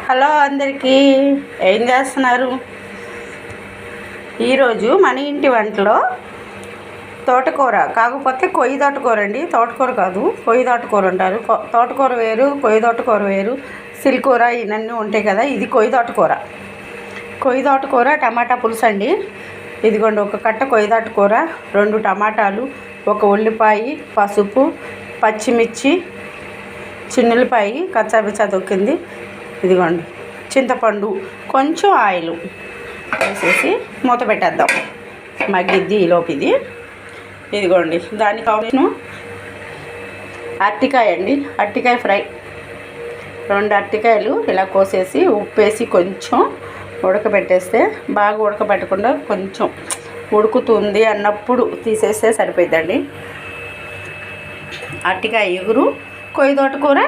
Hello అందరికీ, ఏం చేస్తున్నారు? ఈరోజు మన ఇంటి వంటలో తోటకూర, కాకపోతే కొయ్యి తోటకూర అండి. తోటకూర కాదు, కొయ్యి తోటకూర అంటారు. తోటకూర వేరు, కొయ్యి తోటకూర వేరు. సిల్కూర ఇవన్నీ ఉంటాయి కదా, ఇది కొయ్యి తోటకూర. కొయ్యి తోటకూర టమాటా పులుసు అండి. ఇదిగోండి, ఒక కట్ట కొయ్యి తోటకూర, 2 టమాటాలు, 1 ఉల్లిపాయ, పసుపు, పచ్చిమిర్చి, చిన్నులపాయ కచ్చాబిచ్చా తొక్కింది. ఇదిగోండి, చింతపండు, కొంచెం ఆయిల్ వేసేసి మూత పెట్టేద్దాం. మగ్గిద్ది ఈలోపు ఇది. ఇదిగోండి, దానికి కావాల్సిన అరటికాయ అండి, అరటికాయ ఫ్రై. 2 అరటికాయలు ఇలా కోసేసి ఉప్పేసి కొంచెం ఉడకబెట్టేస్తే, బాగా ఉడకబెట్టకుండా కొంచెం ఉడుకుతుంది అన్నప్పుడు తీసేస్తే సరిపోద్దండి. అరటికాయ ఎగురు, కొయ్యి తోటకూర,